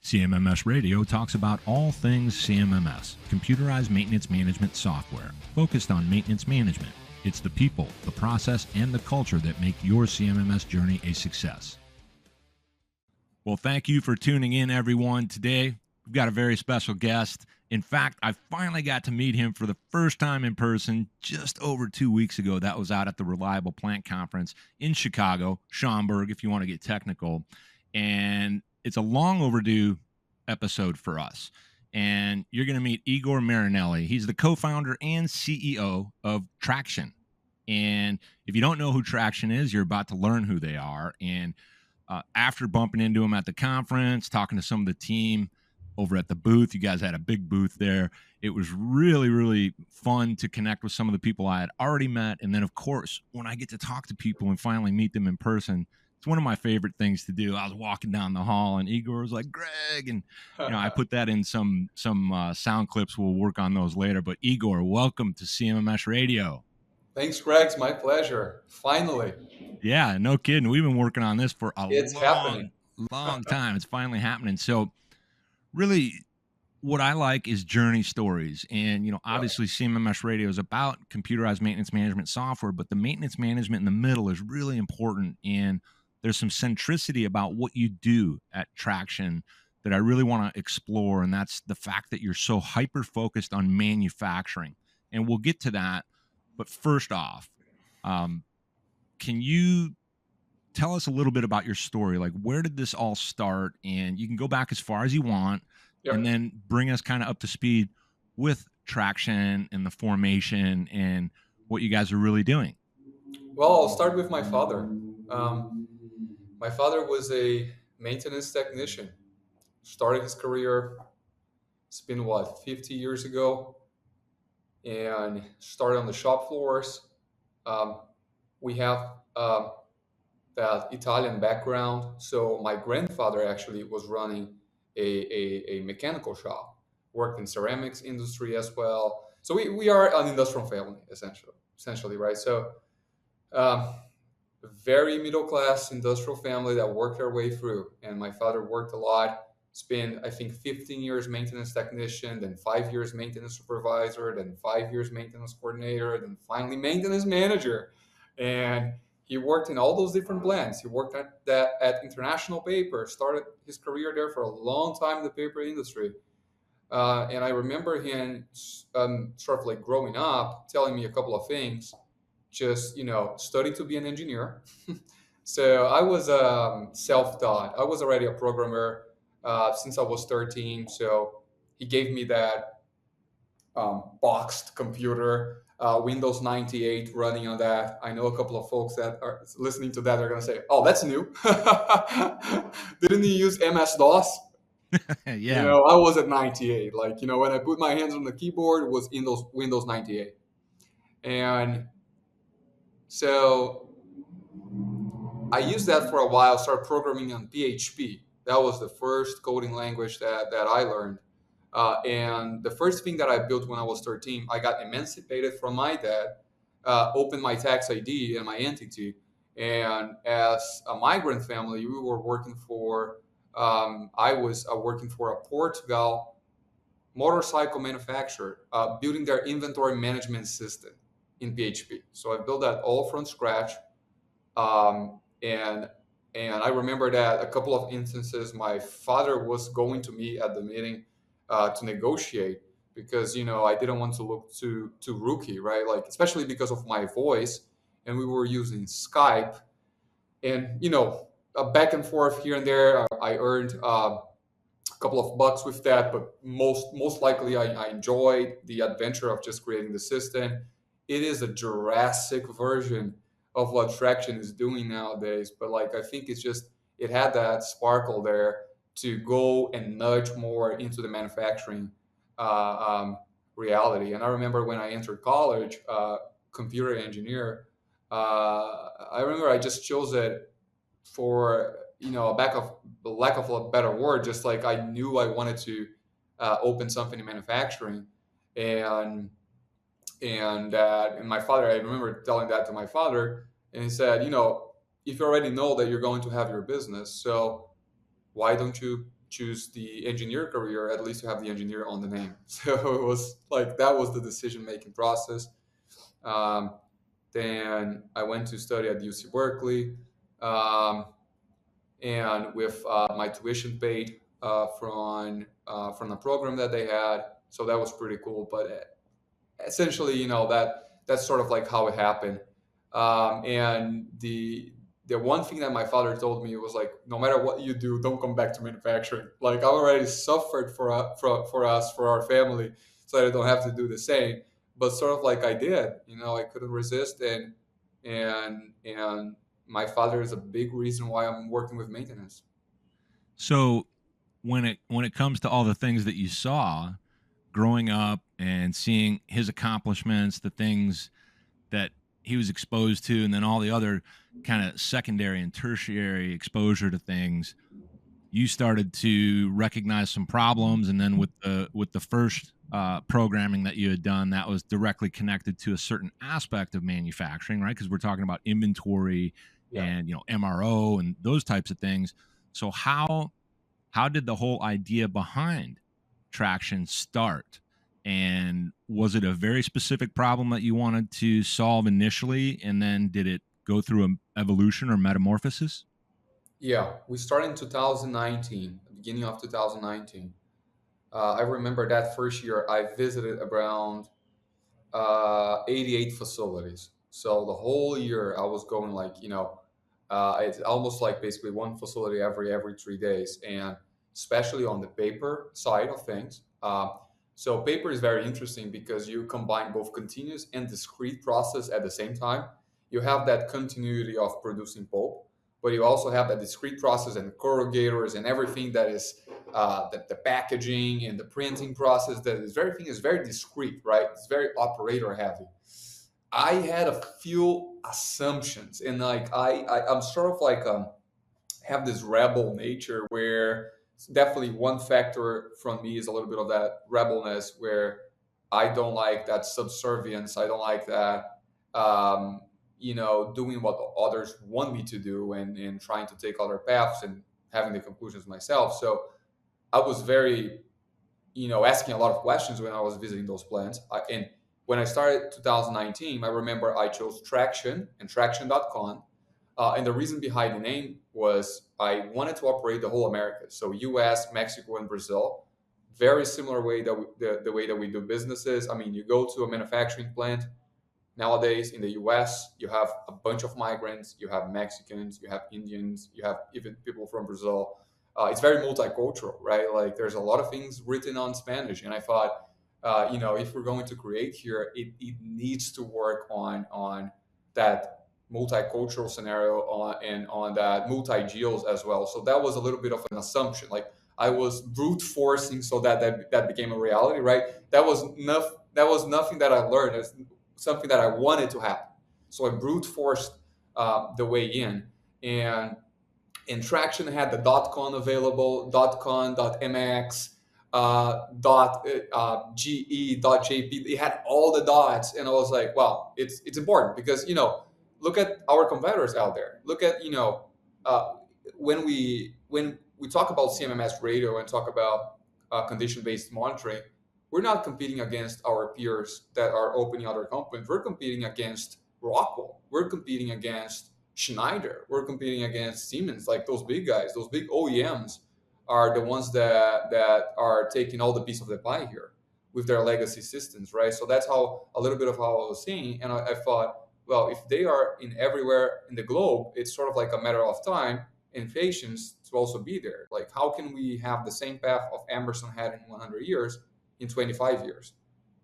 CMMS Radio talks about all things CMMS, computerized maintenance management software, focused on maintenance management. It's the people, the process, and the culture that make your CMMS journey a success. Well, thank you for tuning in, everyone. Today, we've got a very special guest. In fact, I finally got to meet him for the first time in person just over 2 weeks ago. That was out at the Reliable Plant Conference in Chicago, Schaumburg, if you want to get technical. And it's a long overdue episode for us. And you're going to meet Igor Marinelli. He's the co-founder and CEO of Tractian. And if you don't know who Tractian is, you're about to learn who they are. And after bumping into him at the conference, talking to some of the team over at the booth, you guys had a big booth there. It was really, really fun to connect with some of the people I had already met. And then, of course, when I get to talk to people and finally meet them in person, it's one of my favorite things to do. I was walking down the hall and Igor was like, Greg, and I put that in some sound clips. We'll work on those later. But Igor, welcome to CMMS Radio. Thanks, Greg. It's my pleasure. Finally. Yeah, no kidding. We've been working on this for a long time. It's finally happening. So really what I like is journey stories. And, obviously CMMS Radio is about computerized maintenance management software, but the maintenance management in the middle is really important. And there's some centricity about what you do at Tractian that I really want to explore. And that's the fact that you're so hyper-focused on manufacturing. And we'll get to that. But first off, can you tell us a little bit about your story? Like, where did this all start? And you can go back as far as you want, and then bring us kind of up to speed with Tractian and the formation and what you guys are really doing. Well, I'll start with my father. My father was a maintenance technician. Started his career, it's been 50 years ago, and started on the shop floors. We have that Italian background, so my grandfather actually was running a mechanical shop, worked in ceramics industry as well. So we are an industrial family, essentially, right? So very middle-class industrial family that worked their way through. And my father worked a lot, spent, I think, 15 years maintenance technician, then 5 years maintenance supervisor, then 5 years maintenance coordinator, then finally maintenance manager. And he worked in all those different blends. He worked at International Paper, started his career there for a long time in the paper industry. And I remember him sort of like growing up, telling me a couple of things. Just, study to be an engineer. So I was self-taught. I was already a programmer since I was 13. So he gave me that boxed computer, Windows 98 running on that. I know a couple of folks that are listening to that are going to say, oh, that's new. Didn't he use MS-DOS? Yeah. I was at 98. When I put my hands on the keyboard, it was in those Windows 98. And so I used that for a while, started programming on PHP. That was the first coding language that I learned. And the first thing that I built when I was 13, I got emancipated from my dad, opened my tax ID and my entity. And as a migrant family, we were working for, I was working for a Portugal motorcycle manufacturer, building their inventory management system in PHP. So I built that all from scratch. And I remember that a couple of instances, my father was going to me at the meeting to negotiate because, I didn't want to look too rookie, right? Especially because of my voice, and we were using Skype, and, back and forth here and there. I earned a couple of bucks with that, but most likely I enjoyed the adventure of just creating the system. It is a Jurassic version of what Tractian is doing nowadays, but I think it had that sparkle there to go and nudge more into the manufacturing reality. And I remember when I entered college, computer engineer, I remember I just chose it for lack of a better word, just I knew I wanted to open something in manufacturing, and my father, I remember telling that to my father, and he said, if you already know that you're going to have your business, so why don't you choose the engineer career, at least you have the engineer on the name. So it was like that was the decision making process. Um, then I went to study at UC Berkeley, um, and with my tuition paid from the program that they had, so that was pretty cool. But essentially, that's sort of like how it happened. And the one thing that my father told me was like, no matter what you do, don't come back to manufacturing. Like I already suffered for us, for our family, so that I don't have to do the same. But sort of like I did, I couldn't resist, and my father is a big reason why I'm working with maintenance. So when it comes to all the things that you saw growing up and seeing his accomplishments, the things that he was exposed to, and then all the other kind of secondary and tertiary exposure to things, you started to recognize some problems. And then with the first programming that you had done, that was directly connected to a certain aspect of manufacturing, right? Because we're talking about inventory Yeah. and MRO and those types of things. So how did the whole idea behind Traction start? And was it a very specific problem that you wanted to solve initially, and then did it go through an evolution or metamorphosis? Yeah, we started in 2019, the beginning of 2019. I remember that first year I visited around 88 facilities. So the whole year I was going like, it's almost like basically one facility every 3 days, and especially on the paper side of things. So paper is very interesting because you combine both continuous and discrete process at the same time. You have that continuity of producing pulp, but you also have that discrete process and corrugators and everything that is the packaging and the printing process. That is everything is very discrete, right? It's very operator heavy. I had a few assumptions, and like I'm sort of like have this rebel nature where definitely one factor from me is a little bit of that rebelness where I don't like that subservience. I don't like that, doing what others want me to do, and trying to take other paths and having the conclusions myself. So I was very, asking a lot of questions when I was visiting those plants. And when I started 2019, I remember I chose Traction and Traction.com. And the reason behind the name was I wanted to operate the whole Americas. So US, Mexico, and Brazil. Very similar way that the way that we do businesses. I mean, you go to a manufacturing plant, nowadays in the US, you have a bunch of migrants, you have Mexicans, you have Indians, you have even people from Brazil. It's very multicultural, right? Like there's a lot of things written on Spanish. And I thought, if we're going to create here, it needs to work on that multicultural scenario and on that multi-geos as well. So that was a little bit of an assumption. Like I was brute forcing so that became a reality, right? That was nothing that I learned. It's something that I wanted to happen. So I brute forced the way in, and Traction had the .com available, .com, .mx, .ge, .jp. They had all the dots, and I was like, wow, it's important because look at our competitors out there. Look at uh, when we talk about CMMSradio and talk about condition-based monitoring, we're not competing against our peers that are opening other companies. We're competing against Rockwell. We're competing against Schneider. We're competing against Siemens. Like those big guys, those big OEMs are the ones that are taking all the piece of the pie here with their legacy systems, right? So that's how a little bit of how I was seeing, and I thought, well, if they are in everywhere in the globe, it's sort of like a matter of time and patience to also be there. Like, how can we have the same path of Emerson had in 100 years in 25 years?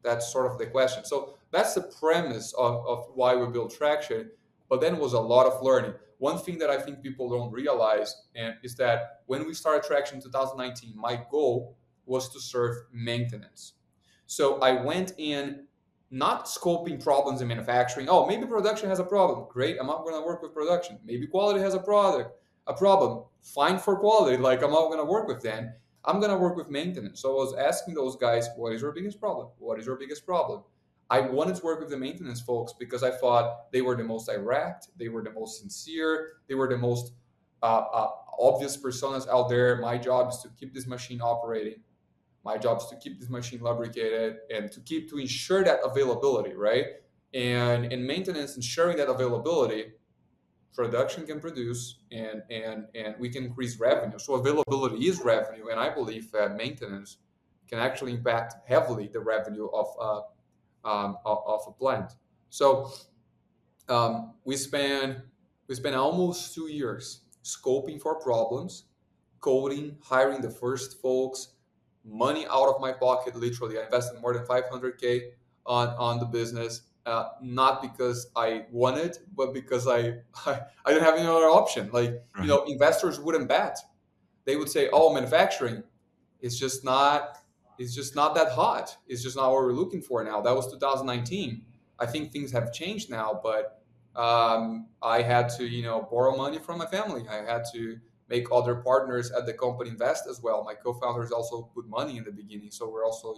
That's sort of the question. So that's the premise of why we built Traction. But then it was a lot of learning. One thing that I think people don't realize is that when we started Traction in 2019, my goal was to serve maintenance. So I went in not scoping problems in manufacturing. Oh, maybe production has a problem. Great, I'm not going to work with production. Maybe quality has a problem. Fine for quality. Like I'm not going to work with them. I'm going to work with maintenance. So I was asking those guys, what is your biggest problem? What is your biggest problem? I wanted to work with the maintenance folks because I thought they were the most direct, they were the most sincere, they were the most obvious personas out there. My job is to keep this machine operating. My job is to keep this machine lubricated and to ensure that availability, right? And in maintenance, ensuring that availability, production can produce and we can increase revenue. So availability is revenue, and I believe that maintenance can actually impact heavily the revenue of a plant. So we spent almost 2 years scoping for problems, coding, hiring the first folks, money out of my pocket. Literally, I invested more than 500K on the business, not because I wanted, but because I didn't have any other option. Like, Right. investors wouldn't bet. They would say, "Oh, manufacturing is just not that hot. It's just not what we're looking for now." That was 2019. I think things have changed now, but I had to, borrow money from my family. I had to make other partners at the company invest as well. My co-founders also put money in the beginning, so we're also,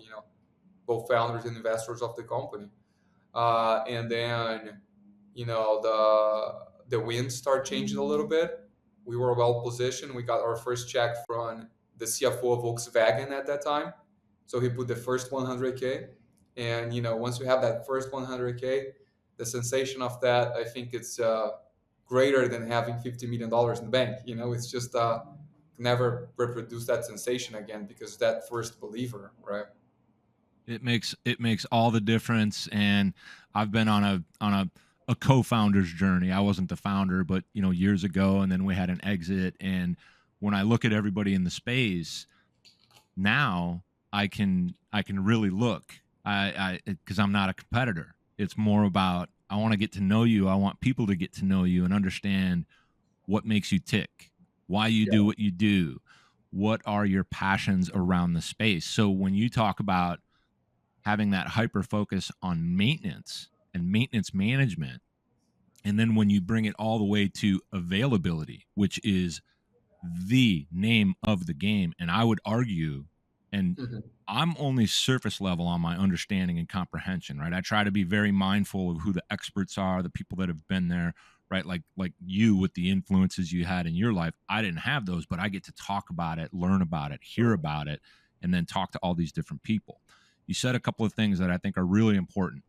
co-founders and investors of the company. And then, the winds start changing a little bit. We were well positioned. We got our first check from the CFO of Volkswagen at that time, so he put the first 100K. And once you have that first 100K, the sensation of that, I think it's greater than having $50 million in the bank. It's just never reproduce that sensation again, because that first believer, right? It makes all the difference. And I've been on a co-founder's journey. I wasn't the founder, but years ago, and then we had an exit. And when I look at everybody in the space now, I can really look. I because I'm not a competitor. It's more about, I want to get to know you. I want people to get to know you and understand what makes you tick, why you Yeah. do what you do, what are your passions around the space. So when you talk about having that hyper focus on maintenance and maintenance management, and then when you bring it all the way to availability, which is the name of the game, and I would argue, and Mhm. I'm only surface level on my understanding and comprehension, right? I try to be very mindful of who the experts are, the people that have been there, right? Like you, with the influences you had in your life. I didn't have those, but I get to talk about it, learn about it, hear about it, and then talk to all these different people. You said a couple of things that I think are really important.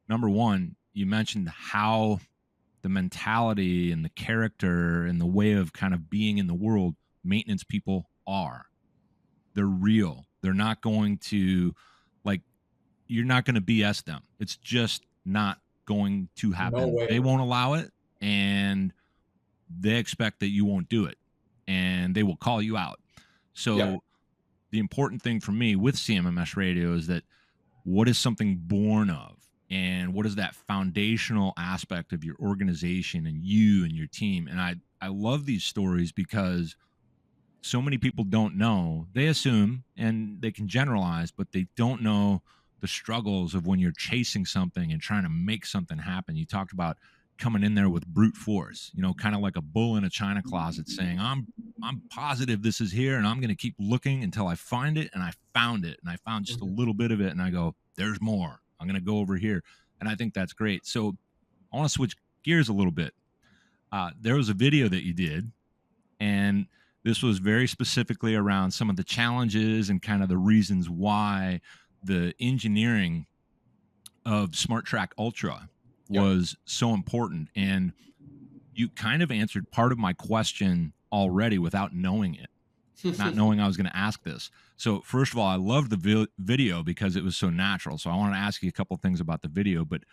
Number one, you mentioned how the mentality and the character and the way of kind of being in the world maintenance people are. They're real. They're not going to, like, you're not going to BS them. It's just not going to No happen. They way. won't allow it, and they expect that you won't do it, and they will call you out. Yep. So the important thing for me with CMMS radio is that, what is something born of, and what is that foundational aspect of your organization and you and your team. And I love these stories because so many people don't know. They assume and they can generalize, but they don't know the struggles of when you're chasing something and trying to make something happen. You talked about coming in there with brute force, kind of like a bull in a china closet, saying, I'm positive this is here, and I'm going to keep looking until I find it. And I found it, and I found just a Mhm. little bit of it, and I go, there's more. I'm going to go over here. And I think that's great. So I want to switch gears a little bit. There was a video that you did, and this was very specifically around some of the challenges and kind of the reasons why the engineering of Smart Track Ultra Yep. was so important. And you kind of answered part of my question already without knowing it, not knowing I was going to ask this. So, first of all, I loved the video because it was so natural. So, I want to ask you a couple things about the video. But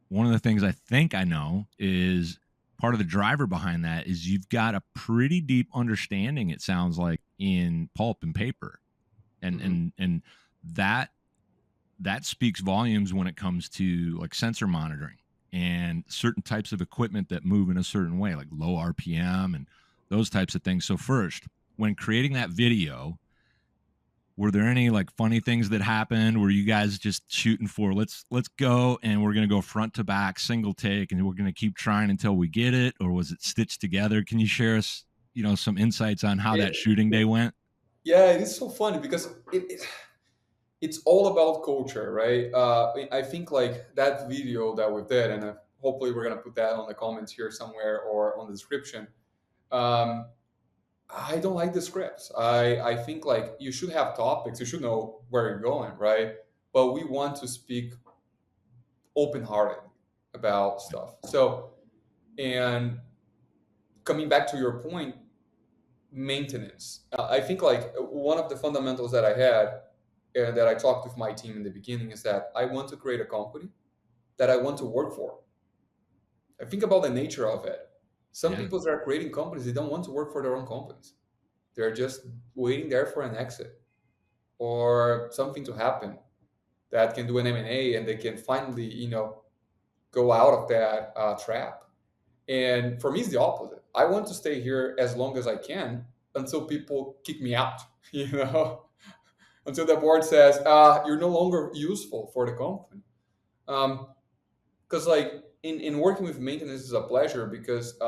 one of the things I think I know is part of the driver behind that is you've got a pretty deep understanding, it sounds like, in pulp and paper, and Mhm. and that speaks volumes when it comes to like sensor monitoring and certain types of equipment that move in a certain way, like low RPM and those types of things. So first, when creating that video, were there any like funny things that happened? Were you guys just shooting for, let's go, and we're gonna go front to back single take, and we're gonna keep trying until we get it? Or was it stitched together? Can you share us, some insights on how that shooting day went? Yeah, it is so funny because it's all about culture, right? I think like that video that we did, and hopefully we're gonna put that on the comments here somewhere or on the description. Um, I don't like the scripts. I think like you should have topics, you should know where you're going, right? But we want to speak open hearted about stuff. So, and coming back to your point, maintenance. I think like one of the fundamentals that I had and that I talked with my team in the beginning is that I want to create a company that I want to work for. I think about the nature of it. Some Yeah. people that are creating companies, they don't want to work for their own companies. They're just waiting there for an exit or something to happen that can do an M&A and they can finally, go out of that trap. And for me, it's the opposite. I want to stay here as long as I can until people kick me out, you know, until the board says, you're no longer useful for the company. Because like in working with maintenance is a pleasure because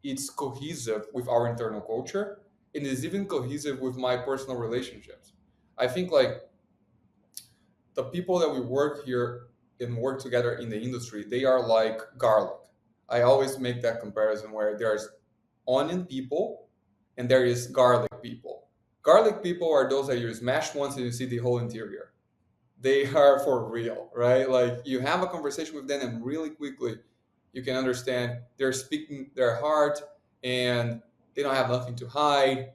it's cohesive with our internal culture and is even cohesive with my personal relationships. I think like the people that we work here and work together in the industry, they are like garlic. I always make that comparison where there's onion people and there is garlic people. Garlic people are those that you smash once and you see the whole interior. They are for real, right? Like you have a conversation with them and really quickly you can understand they're speaking their heart and they don't have nothing to hide.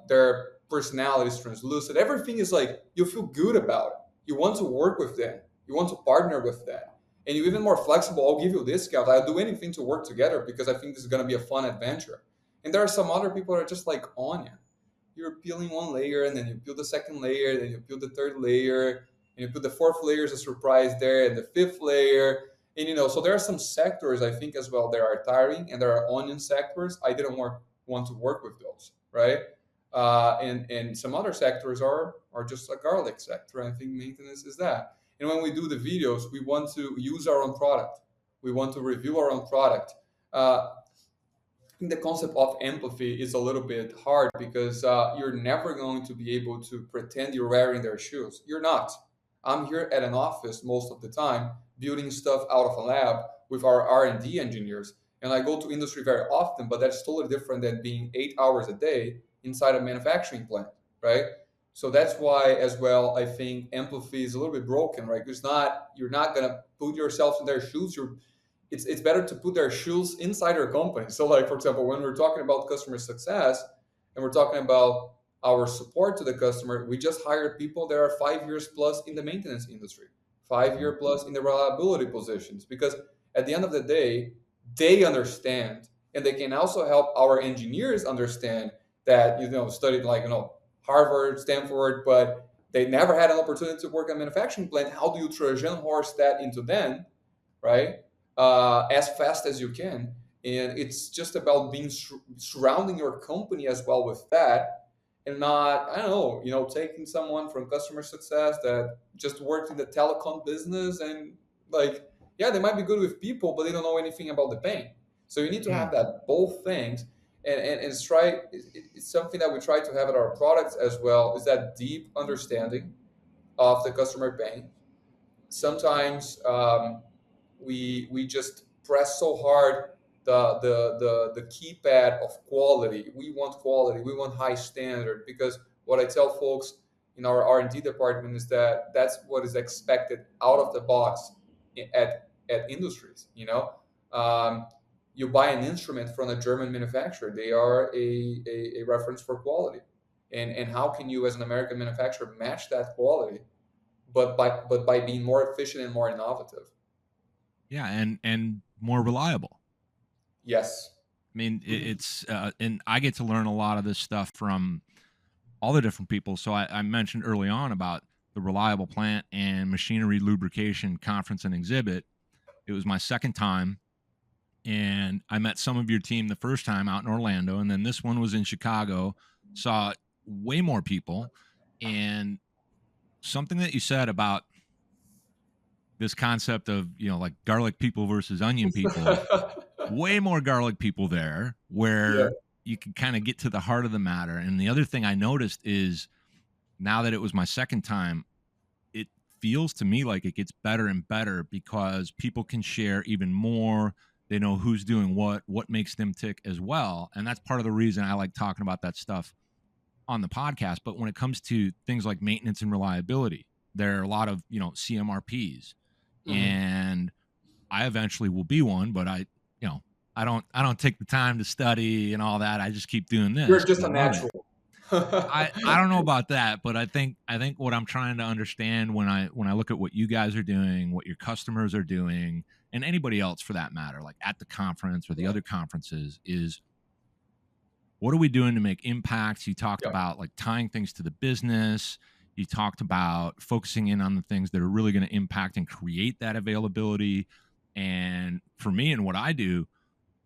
Their personality is translucent. Everything is like you feel good about it. You want to work with them. You want to partner with them. And you're even more flexible. I'll give you a discount. I'll do anything to work together because I think this is going to be a fun adventure. And there are some other people that are just like onion. You're peeling one layer and then you peel the second layer, then you peel the third layer, and you put the fourth layer as a surprise there, and the fifth layer. And so there are some sectors I think as well that are tiring, and there are onion sectors. I didn't want to work with those, right? And some other sectors are just a garlic sector. And I think maintenance is that. And when we do the videos, we want to use our own product. We want to review our own product. I think the concept of empathy is a little bit hard because you're never going to be able to pretend you're wearing their shoes. You're not. I'm here at an office most of the time, building stuff out of a lab with our R&D engineers, and I go to industry very often. But that's totally different than being 8 hours a day inside a manufacturing plant, right? So that's why, as well, I think empathy is a little bit broken, right? It's not you're not gonna put yourself in their shoes. It's better to put their shoes inside your company. So like, for example, when we're talking about customer success and we're talking about our support to the customer, we just hired people that are 5 years plus in the maintenance industry, 5 year plus in the reliability positions, because at the end of the day, they understand and they can also help our engineers understand that, studied like, Harvard, Stanford, but they never had an opportunity to work in a manufacturing plant. How do you Trojan horse that into them, right? As fast as you can. And it's just about being surrounding your company as well with that, and not, I don't know, taking someone from customer success that just worked in the telecom business and like, yeah, they might be good with people, but they don't know anything about the pain. So you need to have Mm. that both things. And it's it's something that we try to have at our products as well, is that deep understanding of the customer pain. Sometimes we just press so hard the keypad of quality. We want quality. We want high standard, because what I tell folks in our R&D department is that that's what is expected out of the box at industries. You buy an instrument from a German manufacturer. They are a reference for quality. And how can you, as an American manufacturer, match that quality, but by being more efficient and more innovative? Yeah, and more reliable. Yes. I mean, Mhm. it's and I get to learn a lot of this stuff from all the different people. So I mentioned early on about the Reliable Plant and Machinery Lubrication Conference and Exhibit. It was my second time, and I met some of your team the first time out in Orlando, and then this one was in Chicago. Saw way more people, and something that you said about this concept of, like garlic people versus onion people, way more garlic people there, Yeah. where you can kind of get to the heart of the matter. And the other thing I noticed is, now that it was my second time, it feels to me like it gets better and better because people can share even more. They know who's doing what makes them tick as well. And that's part of the reason I like talking about that stuff on the podcast. But when it comes to things like maintenance and reliability, there are a lot of, CMRPs, and I eventually will be one, but I don't take the time to study and all that. I just keep doing this. You're just a natural. I don't know about that, but I think what I'm trying to understand when I look at what you guys are doing, what your customers are doing, and anybody else for that matter, like at the conference or the other conferences, is what are we doing to make impacts? You talked about like tying things to the business. You talked about focusing in on the things that are really going to impact and create that availability. And for me and what I do,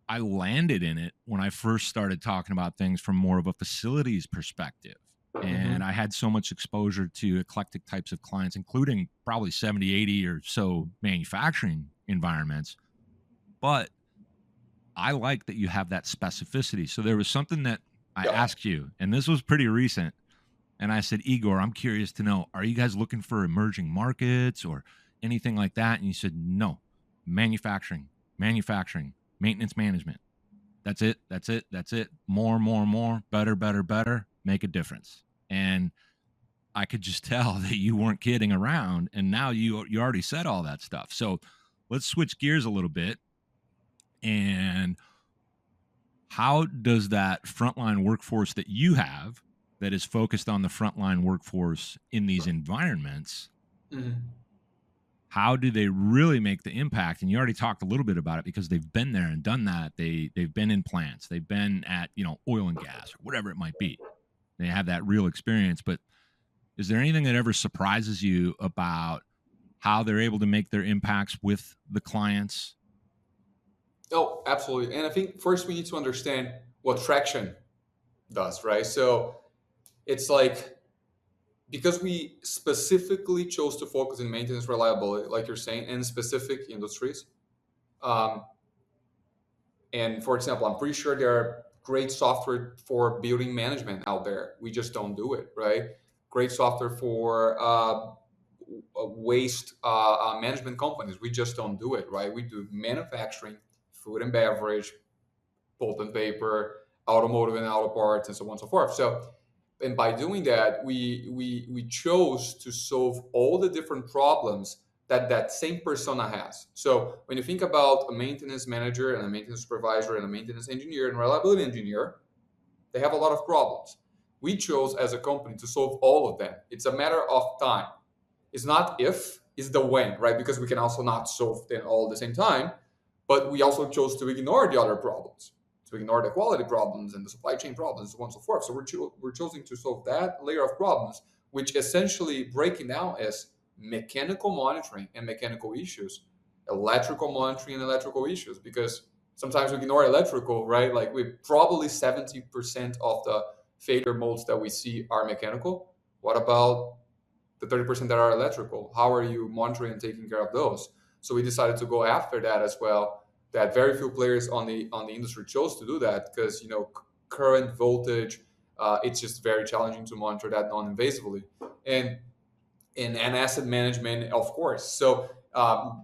I landed in it when I first started talking about things from more of a facilities perspective. And I had so much exposure to eclectic types of clients, including probably 70, 80 or so manufacturing environments. But I like that you have that specificity. So there was something that I asked you, and this was pretty recent. And I said, Igor, I'm curious to know, are you guys looking for emerging markets or anything like that? And you said, no, manufacturing, maintenance management. That's it. More, better, make a difference. And I could just tell that you weren't kidding around. And now you already said all that stuff. So let's switch gears a little bit. And how does that frontline workforce that you have that is focused on the frontline workforce in these environments, how do they really make the impact? And you already talked a little bit about it because they've been there and done that. They've been in plants. They've been at, oil and gas or whatever it might be. They have that real experience. But is there anything that ever surprises you about how they're able to make their impacts with the clients? Oh, absolutely. And I think first we need to understand what Tractian does, right? So it's like, because we specifically chose to focus in maintenance reliability, like you're saying, in specific industries. And for example, I'm pretty sure there are great software for building management out there. We just don't do it, right? Great software for waste management companies. We just don't do it, right? We do manufacturing, food and beverage, pulp and paper, automotive and auto parts, and so on and so forth. So, and by doing that, we chose to solve all the different problems that same persona has. So when you think about a maintenance manager and a maintenance supervisor and a maintenance engineer and reliability engineer, they have a lot of problems. We chose as a company to solve all of them. It's a matter of time. It's not if, it's the when, right? Because we can also not solve them all at the same time, but we also chose to ignore the other problems, to ignore the quality problems and the supply chain problems, and so on and so forth. So we're choosing to solve that layer of problems, which essentially breaking down as mechanical monitoring and mechanical issues, electrical monitoring and electrical issues, because sometimes we ignore electrical, right? Like we probably 70% of the failure modes that we see are mechanical. What about the 30% that are electrical? How are you monitoring and taking care of those? So we decided to go after that as well. That very few players on the industry chose to do that because current voltage, it's just very challenging to monitor that non-invasively, and asset management, of course. So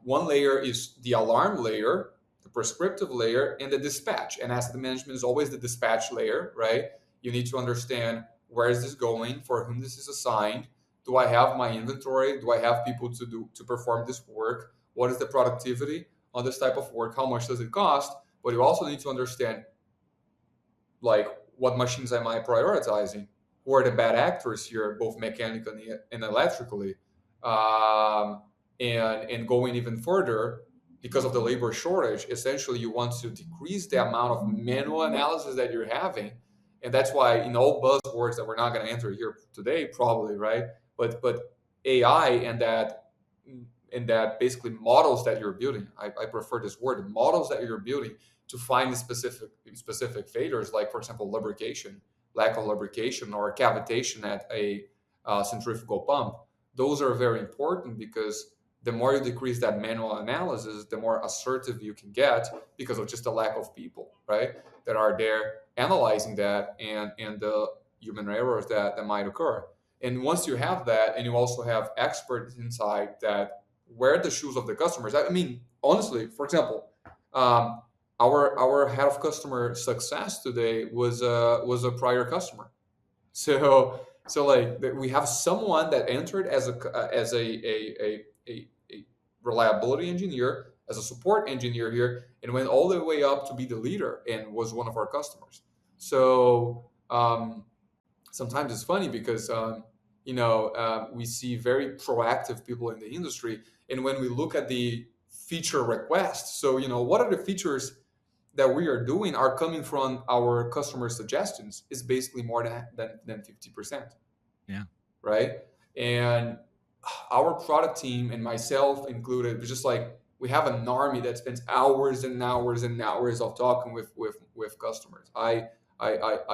one layer is the alarm layer, the prescriptive layer, and the dispatch. And asset management is always the dispatch layer, right? You need to understand, where is this going, for whom this is assigned. Do I have my inventory? Do I have people to perform this work? What is the productivity on this type of work? How much does it cost? But you also need to understand, like, what machines am I prioritizing? Who are the bad actors here, both mechanically and electrically? And going even further, because of the labor shortage, essentially you want to decrease the amount of manual analysis that you're having. And that's why in all buzzwords that we're not going to enter here today, probably, right? But AI and that basically models that you're building. I prefer this word, models that you're building to find specific failures, like for example, lubrication, lack of lubrication, or cavitation at a centrifugal pump. Those are very important because the more you decrease that manual analysis, the more assertive you can get because of just the lack of people, right, that are there analyzing that and the human errors that might occur. And once you have that, and you also have experts inside that wear the shoes of the customers. I mean, honestly, for example, our head of customer success today was a prior customer. So like we have someone that entered as a reliability engineer, as a support engineer here, and went all the way up to be the leader and was one of our customers. So sometimes it's funny because we see very proactive people in the industry, and when we look at the feature requests, so what are the features that we are doing are coming from our customer suggestions is basically more than 50%. Yeah. Right. And our product team and myself included, was just like, we have an army that spends hours and hours and hours of talking with customers. I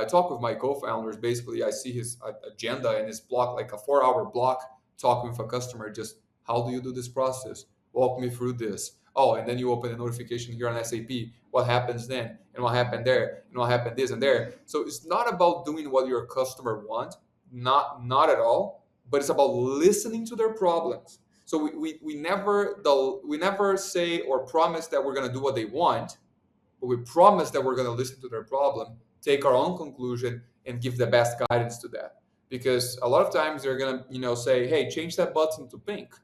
talk with my co-founders. Basically, I see his agenda and his block, like a 4-hour block, talking with a customer. Just, how do you do this process? Walk me through this. Oh, and then you open a notification here on SAP. What happens then? And what happened there? And what happened this and there? So it's not about doing what your customer wants, not at all, but it's about listening to their problems. So we never say or promise that we're going to do what they want, but we promise that we're going to listen to their problem, take our own conclusion, and give the best guidance to that. Because a lot of times they're going to say, hey, change that button to pink.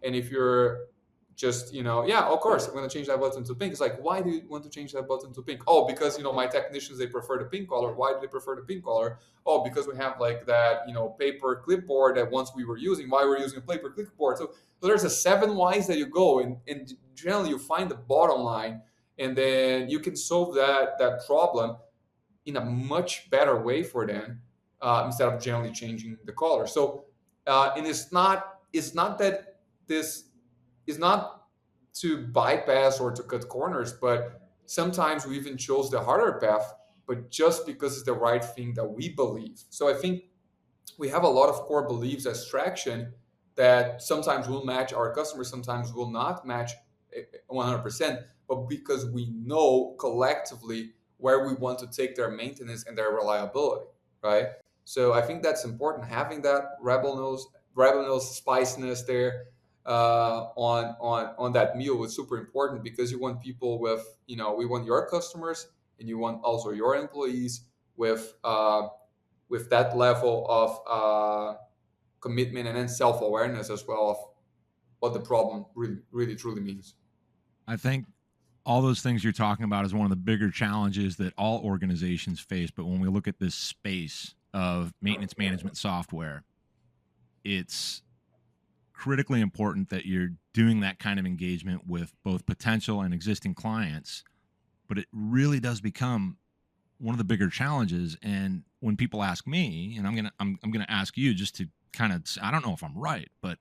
And if you're just, yeah, of course, I'm going to change that button to pink. It's like, why do you want to change that button to pink? Oh, because, my technicians, they prefer the pink color. Why do they prefer the pink color? Oh, because we have like that, paper clipboard that once we were using, why we're using a paper clipboard. So there's a 7 whys that you go, and generally you find the bottom line, and then you can solve that problem in a much better way for them, instead of generally changing the color. So, and it's not that this is not to bypass or to cut corners, but sometimes we even chose the harder path, but just because it's the right thing that we believe. So I think we have a lot of core beliefs as Traction that sometimes will match our customers, sometimes will not match 100%, but because we know collectively where we want to take their maintenance and their reliability, right? So I think that's important, having that rebel nose spiciness there, on that meal is super important, because you want people with, we want your customers, and you want also your employees with that level of commitment, and then self-awareness as well of what the problem really, really truly means. I think all those things you're talking about is one of the bigger challenges that all organizations face. But when we look at this space of maintenance management software, it's critically important that you're doing that kind of engagement with both potential and existing clients. But it really does become one of the bigger challenges. And when people ask me, and I'm gonna ask you, just to kind of, I don't know if I'm right, but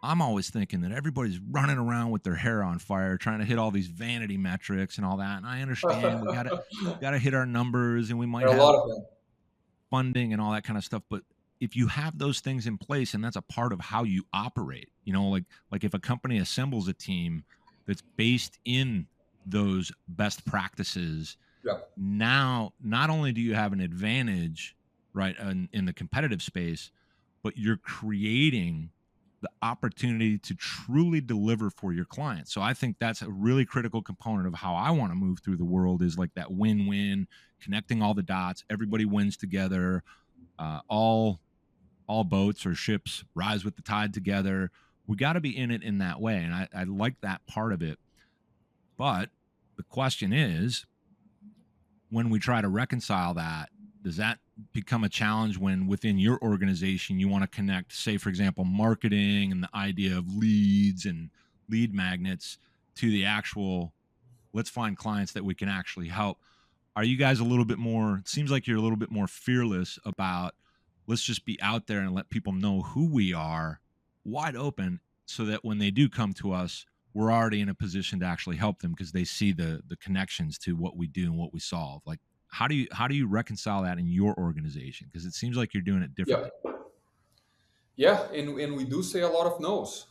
I'm always thinking that everybody's running around with their hair on fire, trying to hit all these vanity metrics and all that. And I understand we gotta hit our numbers, and we might There are a have lot of them. funding and all that kind of stuff. But if you have those things in place, and that's a part of how you operate, like if a company assembles a team that's based in those best practices, Yeah. now not only do you have an advantage, right, in the competitive space, but you're creating the opportunity to truly deliver for your clients. So I think that's a really critical component of how I want to move through the world, is like that win-win, connecting all the dots. Everybody wins together. All boats or ships rise with the tide together. We got to be in it in that way. And I like that part of it. But the question is, when we try to reconcile that, does that become a challenge when within your organization you want to connect, say, for example, marketing and the idea of leads and lead magnets to the actual, let's find clients that we can actually help? Are you guys a little bit more, it seems like you're a little bit more fearless about, let's just be out there and let people know who we are, wide open, so that when they do come to us, we're already in a position to actually help them, because they see the connections to what we do and what we solve. Like, how do you reconcile that in your organization? Because it seems like you're doing it differently. Yeah, and we do say a lot of no's.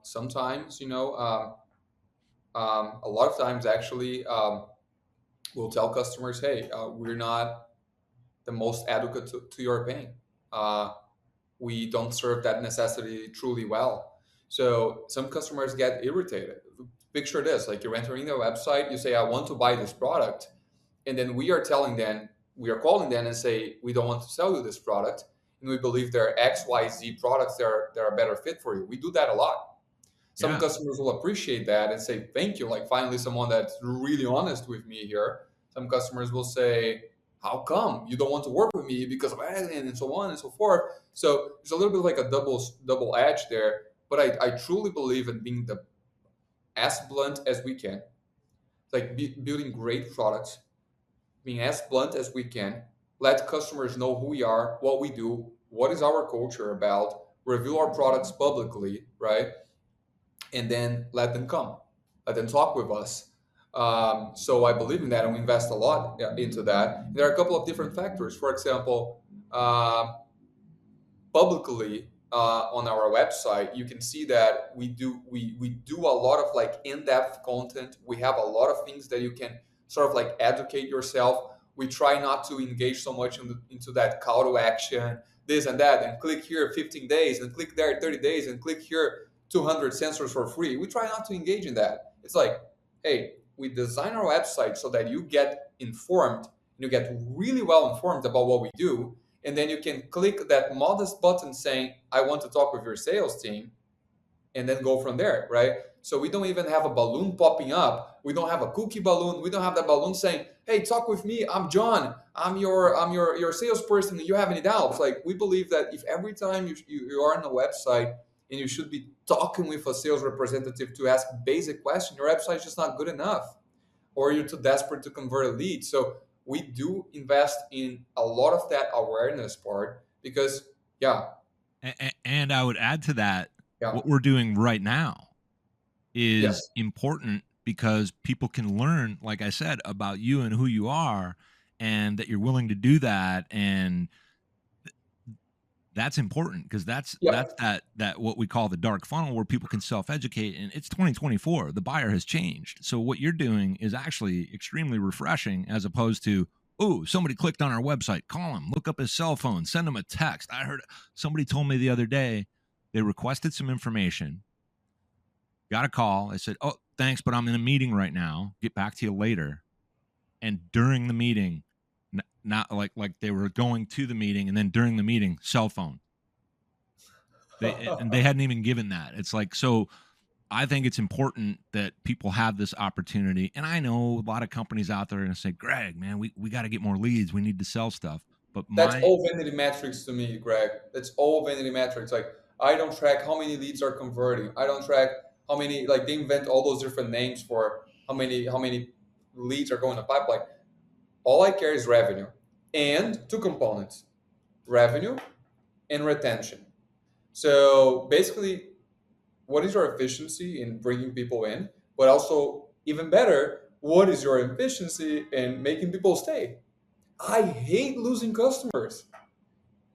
Sometimes, a lot of times actually, we'll tell customers, hey, we're not the most adequate to your pain. We don't serve that necessity truly well. So some customers get irritated. picture this, like you're entering their website, you say, I want to buy this product. And then we are calling them and say, we don't want to sell you this product. And we believe there are XYZ products that are a better fit for you. We do that a lot. Some Yeah. customers will appreciate that and say, thank you. Like finally, someone that's really honest with me here. Some customers will say, how come you don't want to work with me because of alien and so on and so forth. So there's a little bit like a double edge there. But I truly believe in being as blunt as we can, like building great products, being as blunt as we can, let customers know who we are, what we do, what is our culture about, review our products publicly, right? And then let them come, let them talk with us. So I believe in that, and we invest a lot into that. There are a couple of different factors. For example, publicly on our website, you can see that we do a lot of like in-depth content. We have a lot of things that you can sort of like educate yourself. We try not to engage so much into that call to action, this and that, and click here 15 days, and click there 30 days, and click here 200 sensors for free. We try not to engage in that. It's like, hey, we design our website so that you get informed, you get really well informed about what we do, and then you can click that modest button saying, I want to talk with your sales team, and then go from there, right? So we don't even have a balloon popping up. We don't have a cookie balloon. We don't have that balloon saying, hey, talk with me. I'm John. I'm your salesperson. Do you have any doubts? Like, we believe that if every time you are on the website and you should be talking with a sales representative to ask basic questions, your website is just not good enough, or you're too desperate to convert a lead. So we do invest in a lot of that awareness part because, yeah. And I would add to that, Yeah. what we're doing right now is Yes. important because people can learn, like I said, about you and who you are, and that you're willing to do that. And that's important because that's Yep. that what we call the dark funnel, where people can self-educate. And it's 2024, the buyer has changed. So what you're doing is actually extremely refreshing, as opposed to, oh, somebody clicked on our website, call him, look up his cell phone, send him a text. I heard somebody told me the other day they requested some information, got a call, I said, oh, thanks, but I'm in a meeting right now, get back to you later. And during the meeting, not like they were going to the meeting, and then during the meeting, cell phone. They hadn't even given that. It's like, so I think it's important that people have this opportunity. And I know a lot of companies out there are going to say, Greg, man, we got to get more leads. We need to sell stuff. But That's all vanity metrics to me, Greg. That's all vanity metrics. Like, I don't track how many leads are converting. I don't track how many, like, they invent all those different names for how many leads are going to pipeline. All I care is revenue, and two components: revenue and retention. So basically, what is your efficiency in bringing people in? But also, even better, what is your efficiency in making people stay? I hate losing customers.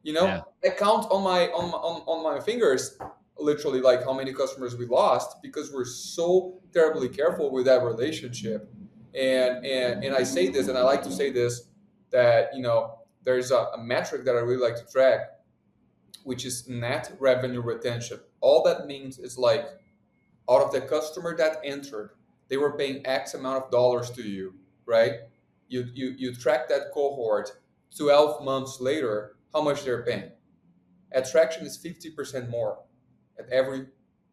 yeah, I count on my fingers, literally, like how many customers we lost because we're so terribly careful with that relationship. And I say this, and I like to say this, that there's a metric that I really like to track, which is net revenue retention. All that means is, like, out of the customer that entered, they were paying X amount of dollars to you, right? You track that cohort 12 months later, how much they're paying. Attraction is 50% more at every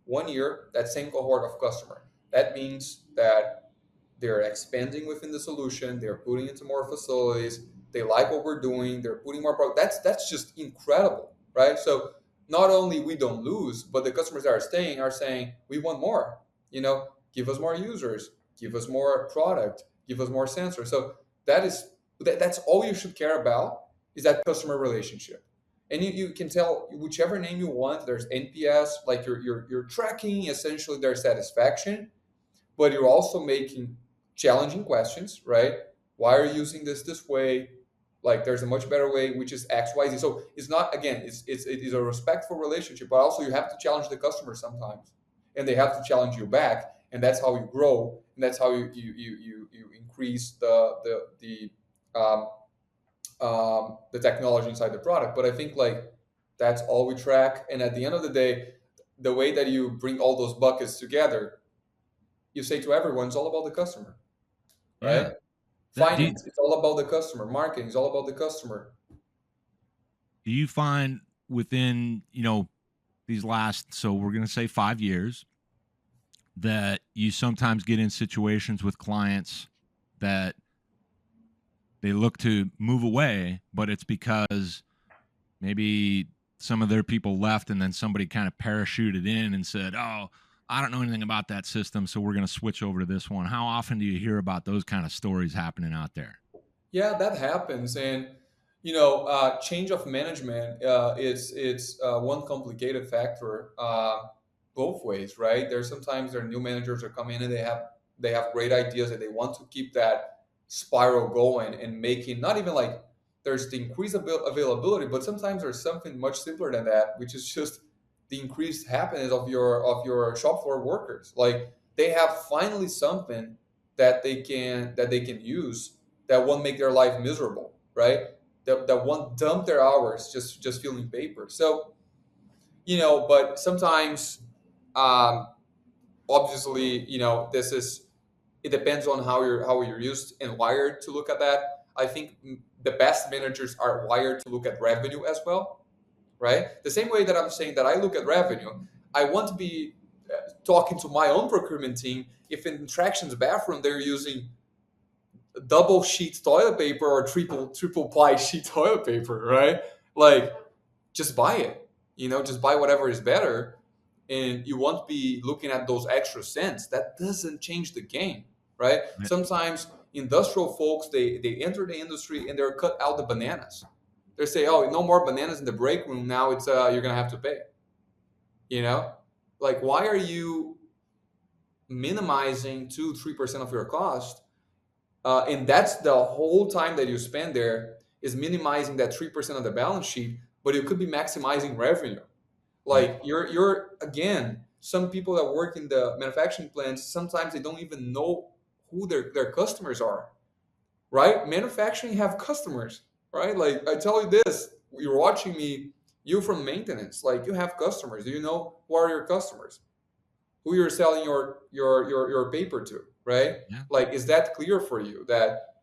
1 year, that same cohort of customer. That means that they're expanding within the solution, they're putting into more facilities, they like what we're doing, they're putting more product. That's just incredible, right? So not only we don't lose, but the customers that are staying are saying, we want more. Give us more users, give us more product, give us more sensors. So that's all you should care about, is that customer relationship. And you can tell whichever name you want. There's NPS, like you're tracking essentially their satisfaction, but you're also making challenging questions, right? Why are you using this way? Like, there's a much better way, which is XYZ. So it's not, again, it is a respectful relationship, but also you have to challenge the customer sometimes, and they have to challenge you back, and that's how you grow, and that's how you increase um, the technology inside the product. But I think, like, that's all we track. And at the end of the day, the way that you bring all those buckets together, you say to everyone, it's all about the customer, Yeah. right? Do Finance, it's all about the customer. Marketing is all about the customer. do you find within, these last, so we're going to say 5 years, that you sometimes get in situations with clients that they look to move away, but it's because maybe some of their people left and then somebody kind of parachuted in and said, "Oh, I don't know anything about that system, so we're going to switch over to this one." How often do you hear about those kind of stories happening out there? Yeah, that happens, and change of management is it's one complicated factor both ways, right? There's sometimes there are new managers that come in and they have great ideas and they want to keep that spiral going and making not even like there's the increased availability, but sometimes there's something much simpler than that, which is just the increased happiness of your shop floor workers. Like they have finally something that they can use that won't make their life miserable, right? That won't dump their hours just filling paper. So but sometimes, um, obviously, this is it depends on how you're used and wired to look at that. I think the best managers are wired to look at revenue as well, right? The same way that I'm saying that I look at revenue, I want to be talking to my own procurement team if in Traction's bathroom they're using double sheet toilet paper or triple ply sheet toilet paper, right? Like just buy it. Just buy whatever is better, and you won't be looking at those extra cents. That doesn't change the game, right? Sometimes industrial folks they enter the industry and they're cut out the bananas. They say, "Oh, no more bananas in the break room. Now it's you're gonna have to pay." You know, like why are you minimizing 2-3% of your cost? And that's the whole time that you spend there is minimizing that 3% of the balance sheet, but you could be maximizing revenue. Right. Like you're again, some people that work in the manufacturing plants, sometimes they don't even know who their customers are, right? Manufacturing have customers, right? Like I tell you this, you're watching me, you from maintenance, like you have customers. Do you know who are your customers? Who you're selling your paper to, right? Yeah. Like, is that clear for you that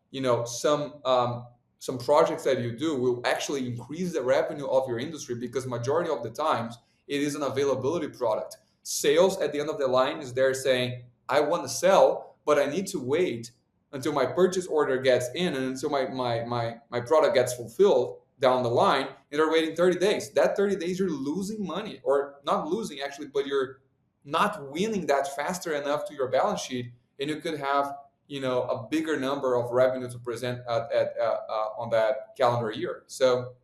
some projects that you do will actually increase the revenue of your industry because majority of the times it is an availability product. Sales at the end of the line is there saying, I want to sell, but I need to wait until my purchase order gets in and until my product gets fulfilled down the line, and they're waiting 30 days. That 30 days you're losing money, or not losing actually, but you're not winning that faster enough to your balance sheet, and you could have a bigger number of revenue to present on that calendar year. So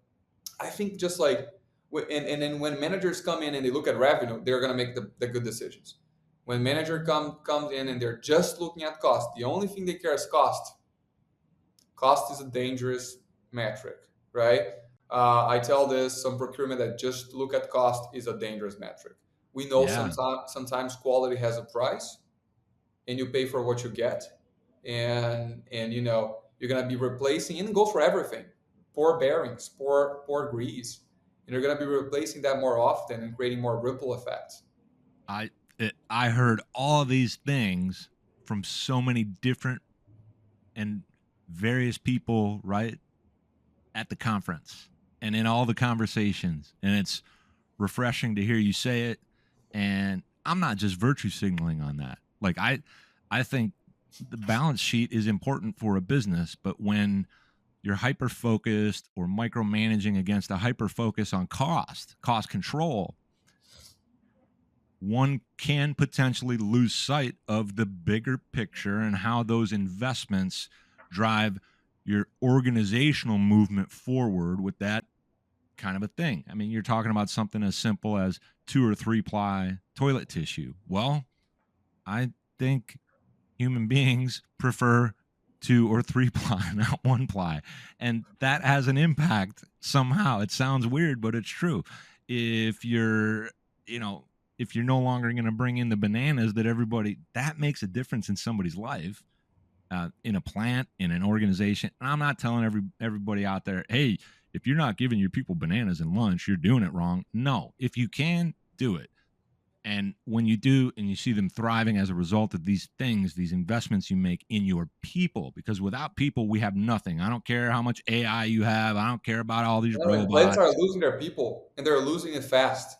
I think just like and then when managers come in and they look at revenue, they're going to make the good decisions. When manager comes in and they're just looking at cost, the only thing they care is cost. Cost is a dangerous metric, right? I tell this, some procurement that just look at cost is a dangerous metric. We know Yeah. sometimes quality has a price, and you pay for what you get, and you're gonna be replacing, and it goes for everything. Poor bearings, poor grease, and you're gonna be replacing that more often and creating more ripple effects. I heard all these things from so many different and various people, right, at the conference and in all the conversations, and it's refreshing to hear you say it. And I'm not just virtue signaling on that. Like I think the balance sheet is important for a business, but when you're hyper focused or micromanaging against a hyper focus on cost control, one can potentially lose sight of the bigger picture and how those investments drive your organizational movement forward with that kind of a thing. I mean, you're talking about something as simple as 2 or 3 ply toilet tissue. Well, I think human beings prefer 2 or 3 ply, not 1 ply. And that has an impact somehow. It sounds weird, but it's true. If you're, if you're no longer going to bring in the bananas that makes a difference in somebody's life, in a plant, in an organization. And I'm not telling everybody out there, hey, if you're not giving your people bananas and lunch, you're doing it wrong. No, if you can, do it. And when you do, and you see them thriving as a result of these things, these investments you make in your people, because without people, we have nothing. I don't care how much AI you have. I don't care about all these And plants are robots. losing their people, and they're losing it fast.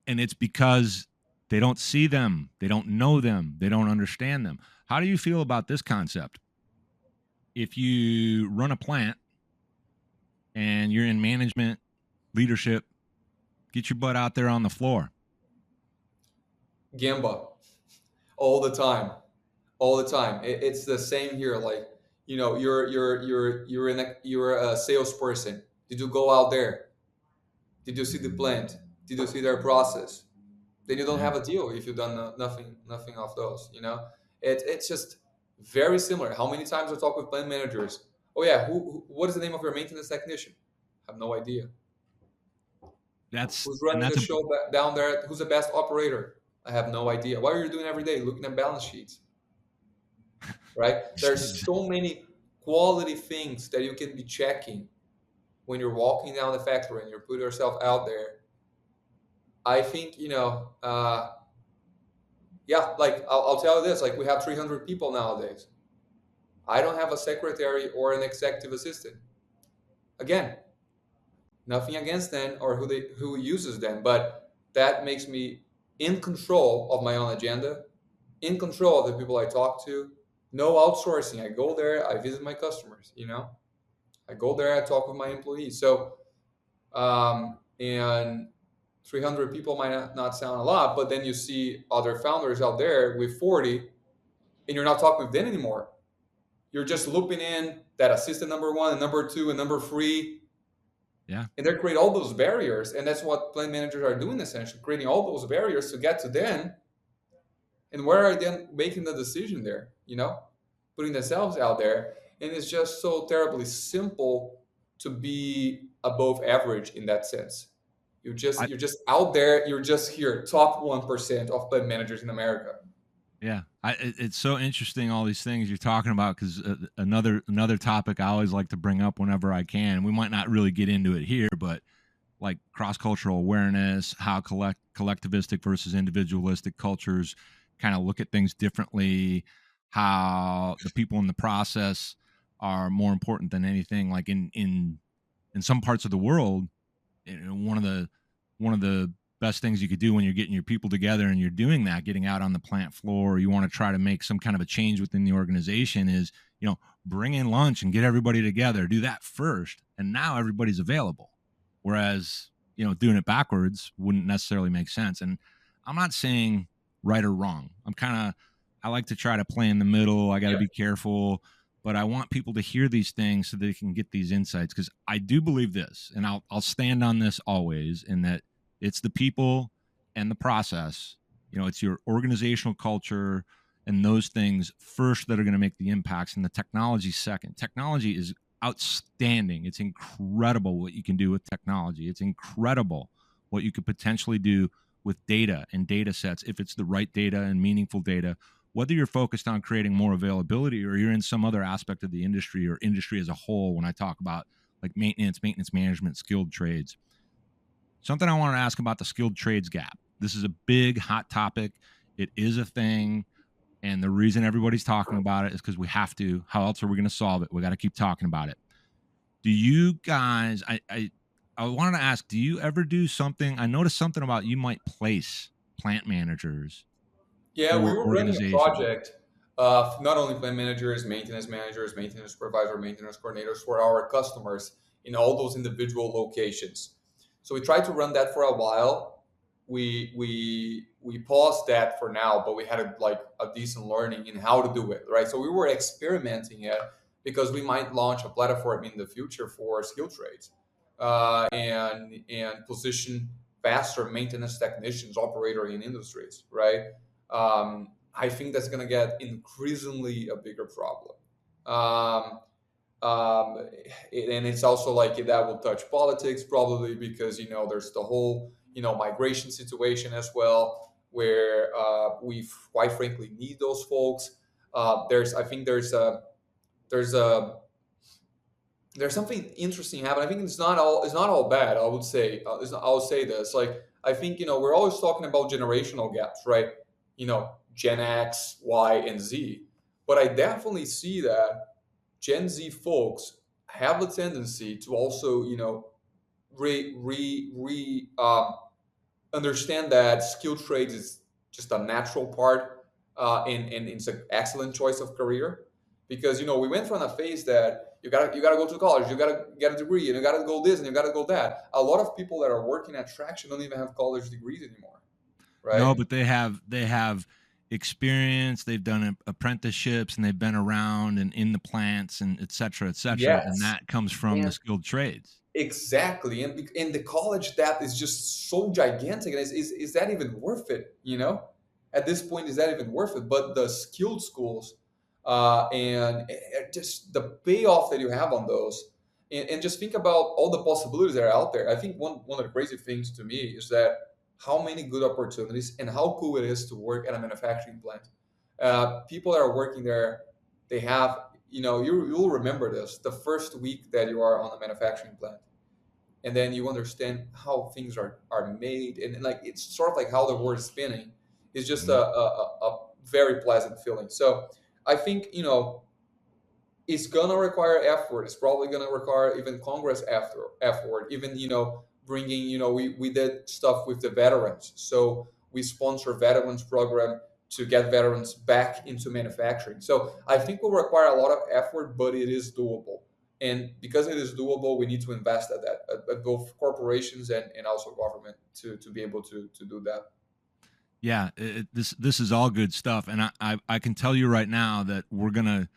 And it's because they don't see them, they don't know them, they don't understand them. How do you feel about this concept? If you run a plant and you're in management, leadership, get your butt out there on the floor. Gamba, all the time, all the time. It's the same here. Like, you're a salesperson. Did you go out there? Did you see the plant? Did you see their process? Then you don't Yeah. have a deal if you've done nothing of those. It's just very similar. How many times I talk with plant managers? Oh yeah, what is the name of your maintenance technician? I have no idea. That's Who's and running the that's a show down there? Who's the best operator? I have no idea. What are you doing every day? Looking at balance sheets, right? There's so many quality things that you can be checking when you're walking down the factory and you put yourself out there. I think yeah. Like I'll tell you this: like we have 300 people nowadays. I don't have a secretary or an executive assistant. Again, nothing against them or who uses them, but that makes me in control of my own agenda, in control of the people I talk to. No outsourcing. I go there, I visit my customers. I go there, I talk with my employees. So, and 300 people might not sound a lot, but then you see other founders out there with 40, and you're not talking with them anymore. You're just looping in that assistant number one and number two and number three, yeah. and they create all those barriers. And that's what plant managers are doing, essentially creating all those barriers to get to them. And where are they making the decision there? Putting themselves out there, and it's just so terribly simple to be above average in that sense. I You're just out there. You're just here, top 1% of plant managers in America. Yeah, it's so interesting all these things you're talking about because another topic I always like to bring up whenever I can. We might not really get into it here, but like cross cultural awareness, how collectivistic versus individualistic cultures kind of look at things differently, how the people in the process are more important than anything. Like in some parts of the world, one of the best things you could do when you're getting your people together and you're doing that, getting out on the plant floor, or you want to try to make some kind of a change within the organization, is bring in lunch and get everybody together. Do that first, and now everybody's available. Whereas doing it backwards wouldn't necessarily make sense. And I'm not saying right or wrong. I like to try to play in the middle. I got to Yeah. be careful, but I want people to hear these things so they can get these insights, because I do believe this, and I'll stand on this always, in that it's the people and the process. It's your organizational culture and those things first that are going to make the impacts, and the technology second. Technology is outstanding. It's incredible what you can do with technology. It's incredible what you could potentially do with data and data sets, if it's the right data and meaningful data, whether you're focused on creating more availability or you're in some other aspect of the industry or industry as a whole. When I talk about like maintenance management, skilled trades, something I want to ask about the skilled trades gap. This is a big hot topic. It is a thing. And the reason everybody's talking about it is because we have to. How else are we going to solve it? We got to keep talking about it. Do you guys, I wanted to ask, do you ever do something? I noticed something about you might place plant managers Yeah, we for were running a organizations. project of not only plant managers, maintenance supervisor, maintenance coordinators for our customers in all those individual locations. So we tried to run that for a while. We paused that for now, but we had a decent learning in how to do it, right? So we were experimenting it because we might launch a platform in the future for skill trades, and position faster maintenance technicians, operator in industries, right? I think that's going to get increasingly a bigger problem. Um, and it's also like that will touch politics probably, because there's the whole migration situation as well, where we quite frankly need those folks. I think there's a there's something interesting happening. I think it's not all bad. I would say I'll say this. Like I think we're always talking about generational gaps, right? Gen X, Y, and Z. But I definitely see that Gen Z folks have a tendency to also re re re understand that skilled trades is just a natural part, and it's an excellent choice of career because we went from a phase that you gotta go to college, you gotta get a degree, and you gotta go this and you gotta go that. A lot of people that are working at Traction don't even have college degrees anymore, right? No, but they have experience. They've done apprenticeships and they've been around and in the plants and et cetera, and Yes, that comes from the and skilled trades. exactly, and the college debt is just so gigantic. And is that even worth it? At this point, is that even worth it? But the skilled schools, and just the payoff that you have on those, and just think about all the possibilities that are out there. I think one of the crazy things to me is that how many good opportunities and how cool it is to work at a manufacturing plant. People that are working there, they have you'll remember this the first week that you are on a manufacturing plant, and then you understand how things are made, and like it's sort of like how the world is spinning. It's just Mhm. a very pleasant feeling. So I think it's gonna require effort. It's probably gonna require even Congress after effort. Even bringing we did stuff with the veterans, so we sponsor veterans program to get veterans back into manufacturing. So I think will require a lot of effort, but it is doable. And because it is doable, we need to invest at that, at both corporations and also government to be able to do that. Yeah, this is all good stuff, and I can tell you right now that we're gonna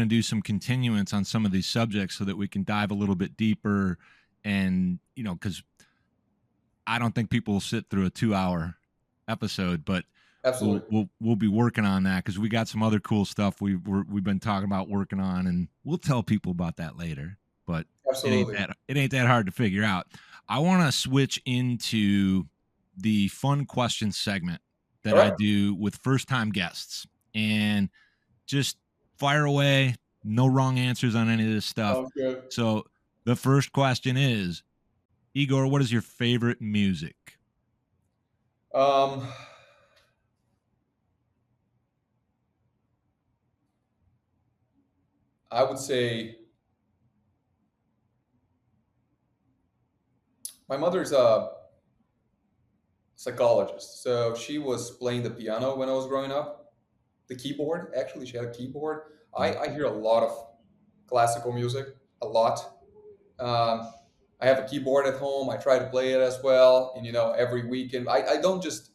do some continuance on some of these subjects so that we can dive a little bit deeper, and because I don't think people will sit through a 2 hour episode, but we'll Absolutely, we'll we'll be working on that because we got some other cool stuff we've been talking about working on, and we'll tell people about that later. But absolutely. it ain't that hard to figure out. I want to switch into the fun question segment that All I right, do with first time guests, and just fire away. No wrong answers on any of this stuff. sounds good. So the first question is, Igor, what is your favorite music? Um, I would say my mother's a psychologist. So she was playing the piano when I was growing up. The keyboard, actually, she had a keyboard. Mm. I hear a lot of classical music, a lot. Um, I have a keyboard at home. I try to play it as well. And, every weekend, I don't just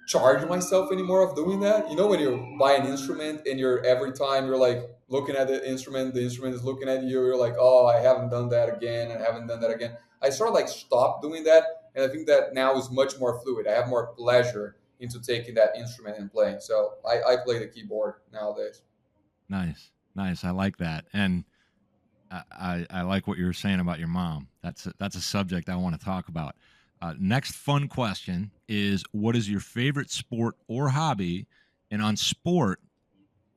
charge myself anymore of doing that. When you buy an instrument and you're every time you're like looking at the instrument is looking at you, you're like, oh, I haven't done that again and I haven't done that again. I sort of like stopped doing that. And I think that now is much more fluid. I have more pleasure into taking that instrument and playing. So I play the keyboard nowadays. Nice, nice. I like that, and I like what you were saying about your mom. That's a subject I want to talk about. Next fun question is, what is your favorite sport or hobby? And on sport,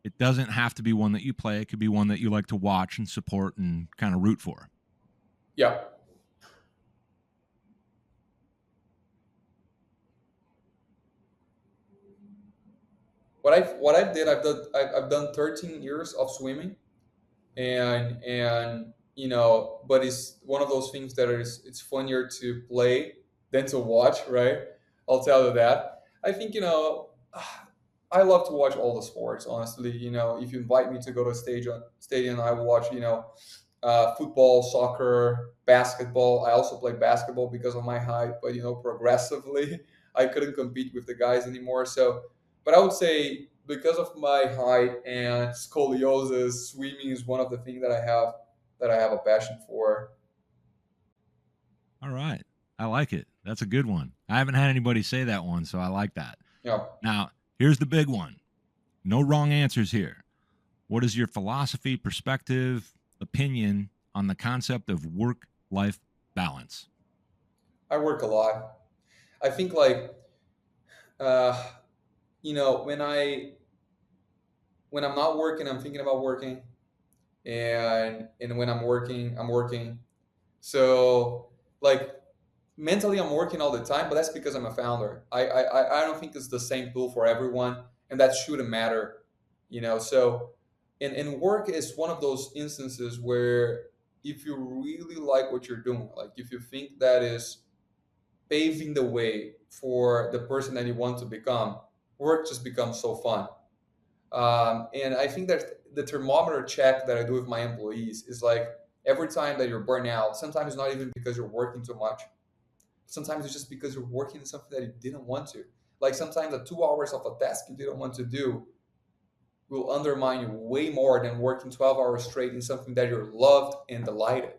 it doesn't have to be one that you play. It could be one that you like to watch and support and kind of root for. Yeah. What I did, I've done 13 years of swimming, and but it's one of those things that is it's funnier to play than to watch, right? I'll tell you that. I think I love to watch all the sports, honestly. If you invite me to go to a stadium, I will watch football, soccer, basketball. I also play basketball because of my height, but progressively I couldn't compete with the guys anymore. So, but I would say because of my height and scoliosis, swimming is one of the things that I have a passion for. All right. I like it. That's a good one. I haven't had anybody say that one, so I like that. Yeah, Now, here's the big one. No wrong answers here. What is your philosophy, perspective, opinion on the concept of work life balance? I work a lot. I think like uh, when I'm not working, I'm thinking about working. and when I'm working, I'm working. So like mentally I'm working all the time, but that's because I'm a founder. I don't think it's the same tool for everyone, and that shouldn't matter, you know. So and work is one of those instances where if you really like what you're doing, like if you think that is paving the way for the person that you want to become, work just becomes so fun. And I think that the thermometer check that I do with my employees is like every time that you're burnt out, sometimes it's not even because you're working too much. Sometimes it's just because you're working on something that you didn't want to. Like sometimes the 2 hours of a task you didn't want to do will undermine you way more than working 12 hours straight in something that you're loved and delighted.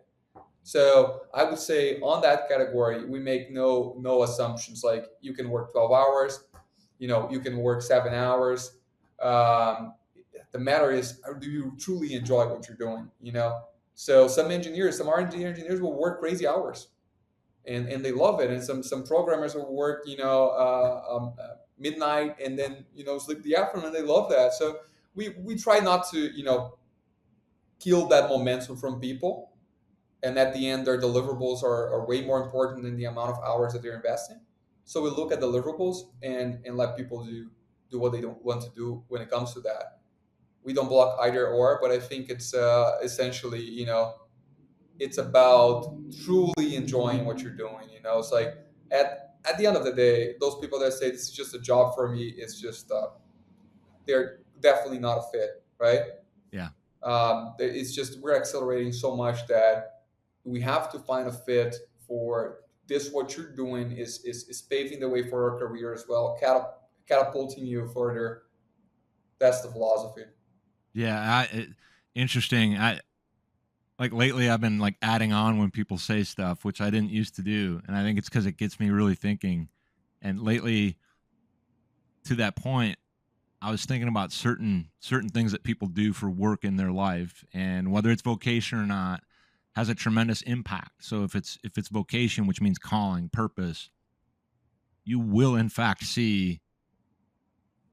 So I would say on that category, we make no assumptions. Like you can work 12 hours, you can work 7 hours. Um, the matter is, do you truly enjoy what you're doing? So some R&D engineers will work crazy hours, and they love it. And some programmers will work, midnight and then sleep the afternoon. And they love that. So we try not to kill that momentum from people, and at the end their deliverables are way more important than the amount of hours that they're investing. So we look at deliverables and let people do what they don't want to do when it comes to that. We don't block either or, but I think it's essentially it's about truly enjoying what you're doing. It's like at the end of the day, those people that say this is just a job for me, it's just they're definitely not a fit, right? Yeah. It's just we're accelerating so much that we have to find a fit for this. What you're doing is paving the way for our career as well, catapulting you further. That's the philosophy. Yeah. Interesting. Like lately I've been like adding on when people say stuff, which I didn't used to do. And I think it's because it gets me really thinking. And lately, to that point, I was thinking about certain things that people do for work in their life, and whether it's vocation or not has a tremendous impact. So if it's vocation, which means calling, purpose, you will in fact see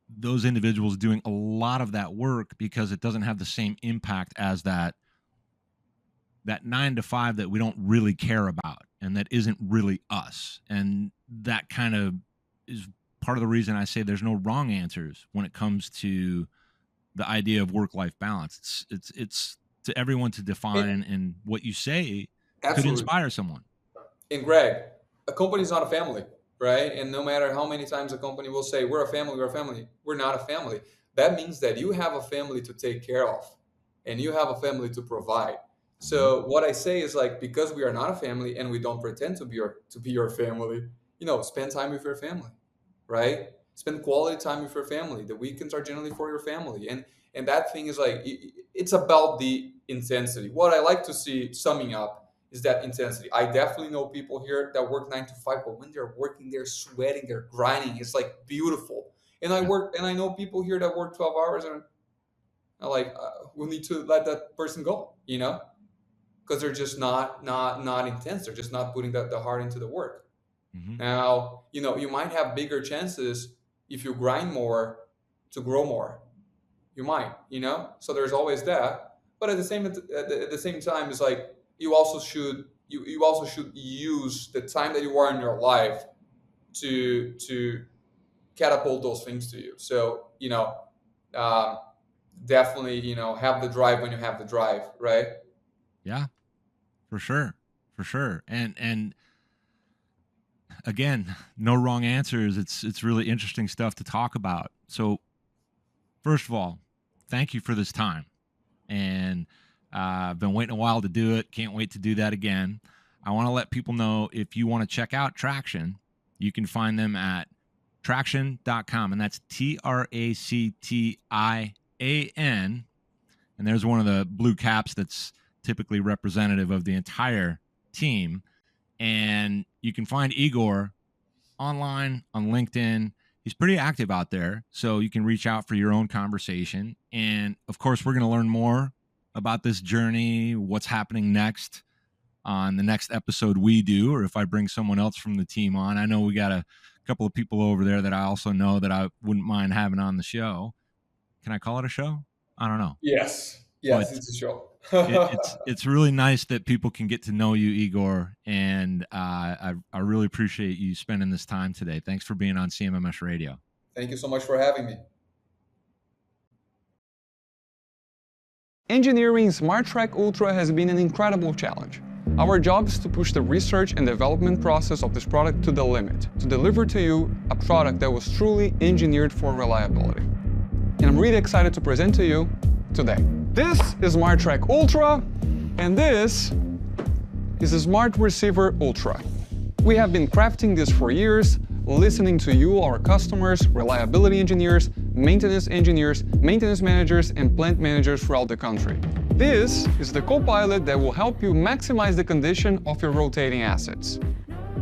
those individuals doing a lot of that work because it doesn't have the same impact as that 9 to 5 that we don't really care about and that isn't really us. And that kind of is part of the reason I say there's no wrong answers when it comes to the idea of work-life balance. It's to everyone to And define, and what you say could absolutely. inspire someone. And Greg, a company is not a family, right? And no matter how many times a company will say, we're a family, we're not a family. That means that you have a family to take care of and you have a family to provide. Mhm. So what I say is like, because we are not a family and we don't pretend to be your family, spend time with your family, right? Spend quality time with your family. The weekends are generally for your family. And that thing is like, it's about the intensity. What I like to see summing up is that intensity. I definitely know people here that work 9 to 5, but when they're working, they're sweating, they're grinding. It's like beautiful. And Yeah. I know people here that work 12 hours and are like, we need to let that person go, because they're just not intense. They're just not putting the heart into the work. Hmm. Now, you might have bigger chances if you grind more to grow more. You might, so there's always that. But at the same time, it's like you also should use the time that you are in your life to catapult those things to you. So um, definitely have the drive when you have the drive, right? Yeah, for sure. For sure. And again, no wrong answers. It's really interesting stuff to talk about. So first of all, thank you for this time. And I've been waiting a while to do it. Can't wait to do that again. I want to let people know, if you want to check out Traction, you can find them at Tractian.com, and that's Tractian. And there's one of the blue caps that's typically representative of the entire team. And you can find Igor online on LinkedIn. He's pretty active out there, so you can reach out for your own conversation. And of course, we're going to learn more about this journey, what's happening next on the next episode we do, or if I bring someone else from the team on. I know we got a couple of people over there that I also know that I wouldn't mind having on the show. Can I call it a show? I don't know. Yes, But it's a show. It's really nice that people can get to know you, Igor, and I really appreciate you spending this time today. Thanks for being on CMMS Radio. Thank you so much for having me. Engineering SmartTrack Ultra has been an incredible challenge. Our job is to push the research and development process of this product to the limit, to deliver to you a product that was truly engineered for reliability. And I'm really excited to present to you today. This is SmartTrack Ultra, and this is a Smart Receiver Ultra. We have been crafting this for years, listening to you, our customers, reliability engineers, maintenance managers, and plant managers throughout the country. This is the co-pilot that will help you maximize the condition of your rotating assets.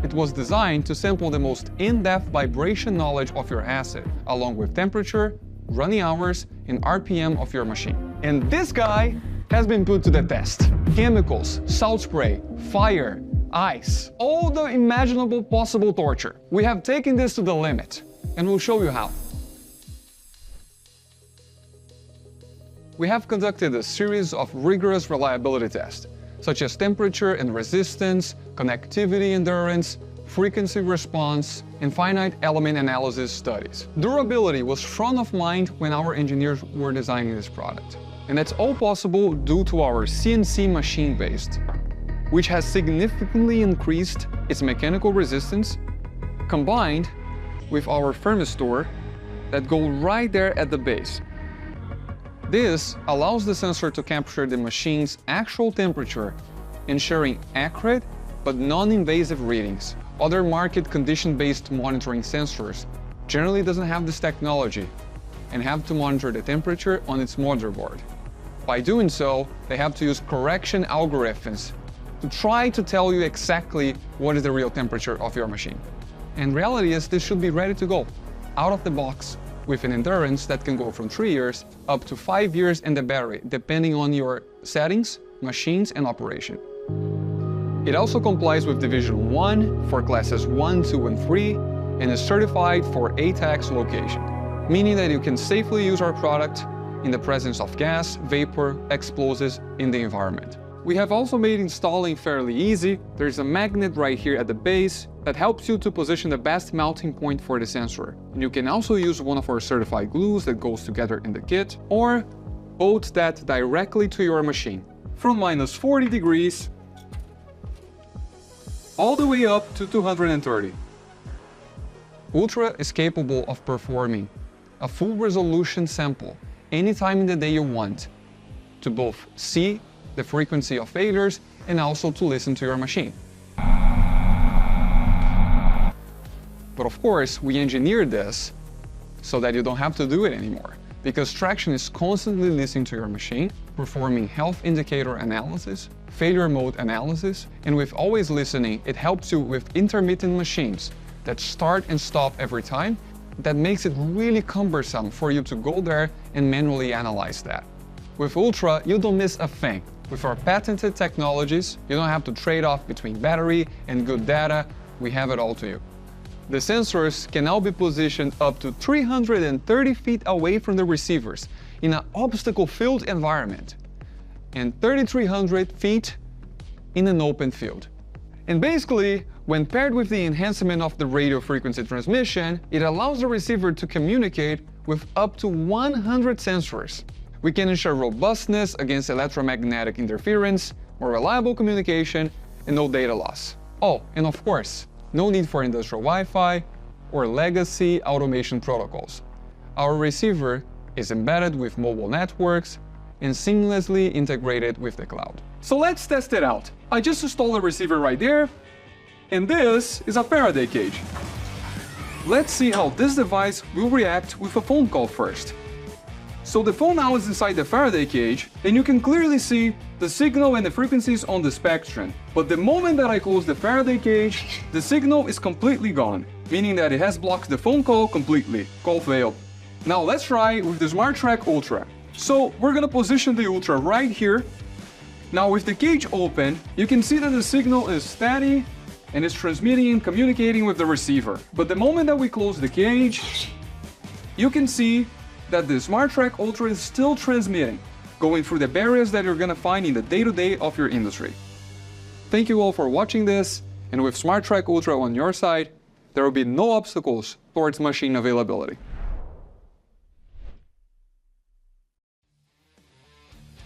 It was designed to sample the most in-depth vibration knowledge of your asset, along with temperature, running hours, and RPM of your machine. And this guy has been put to the test. Chemicals, salt spray, fire, ice, all the imaginable possible torture. We have taken this to the limit, and we'll show you how. We have conducted a series of rigorous reliability tests, such as temperature and resistance, connectivity endurance, frequency response, and finite element analysis studies. Durability was front of mind when our engineers were designing this product. And that's all possible due to our CNC machine-based, which has significantly increased its mechanical resistance, combined with our thermistor that go right there at the base. This allows the sensor to capture the machine's actual temperature, ensuring accurate but non-invasive readings. Other market condition-based monitoring sensors generally doesn't have this technology and have to monitor the temperature on its motherboard. By doing so, they have to use correction algorithms to try to tell you exactly what is the real temperature of your machine. And reality is this should be ready to go, out of the box, with an endurance that can go from 3 years up to 5 years in the battery, depending on your settings, machines, and operation. It also complies with Division 1 for classes 1, 2, and 3, and is certified for ATAX location, meaning that you can safely use our product in the presence of gas, vapor, explosives in the environment. We have also made installing fairly easy. There's a magnet right here at the base that helps you to position the best mounting point for the sensor. And you can also use one of our certified glues that goes together in the kit, or bolt that directly to your machine. From -40 degrees all the way up to 230. Ultra is capable of performing a full resolution sample anytime in the day you want, to both see the frequency of failures and also to listen to your machine. But of course, we engineered this so that you don't have to do it anymore, because Tractian is constantly listening to your machine, performing health indicator analysis, failure mode analysis, and with always listening, it helps you with intermittent machines that start and stop every time. That makes it really cumbersome for you to go there and manually analyze that. With Ultra, you don't miss a thing. With our patented technologies, you don't have to trade off between battery and good data. We have it all to you. The sensors can now be positioned up to 330 feet away from the receivers in an obstacle-filled environment, and 3,300 feet in an open field. And basically, when paired with the enhancement of the radio frequency transmission, it allows the receiver to communicate with up to 100 sensors. We can ensure robustness against electromagnetic interference, more reliable communication, and no data loss. Oh, and of course, no need for industrial Wi-Fi or legacy automation protocols. Our receiver is embedded with mobile networks and seamlessly integrated with the cloud. So let's test it out. I just installed a receiver right there, and this is a Faraday cage. Let's see how this device will react with a phone call first. So the phone now is inside the Faraday cage, and you can clearly see the signal and the frequencies on the spectrum. But the moment that I close the Faraday cage, the signal is completely gone, meaning that it has blocked the phone call completely. Call failed. Now let's try with the SmartTrack Ultra. So we're gonna position the Ultra right here. Now with the cage open, you can see that the signal is steady and it's transmitting and communicating with the receiver. But the moment that we close the cage, you can see that the SmartTrack Ultra is still transmitting, going through the barriers that you're going to find in the day-to-day of your industry. Thank you all for watching this, and with SmartTrack Ultra on your side, there will be no obstacles towards machine availability.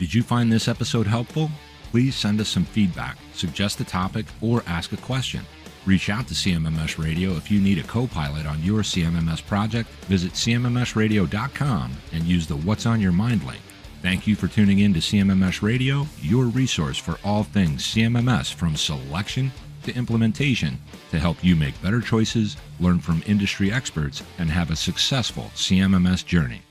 Did you find this episode helpful? Please send us some feedback, suggest a topic, or ask a question. Reach out to CMMS Radio if you need a co-pilot on your CMMS project. Visit CMMSradio.com and use the What's on Your Mind link. Thank you for tuning in to CMMS Radio, your resource for all things CMMS, from selection to implementation, to help you make better choices, learn from industry experts, and have a successful CMMS journey.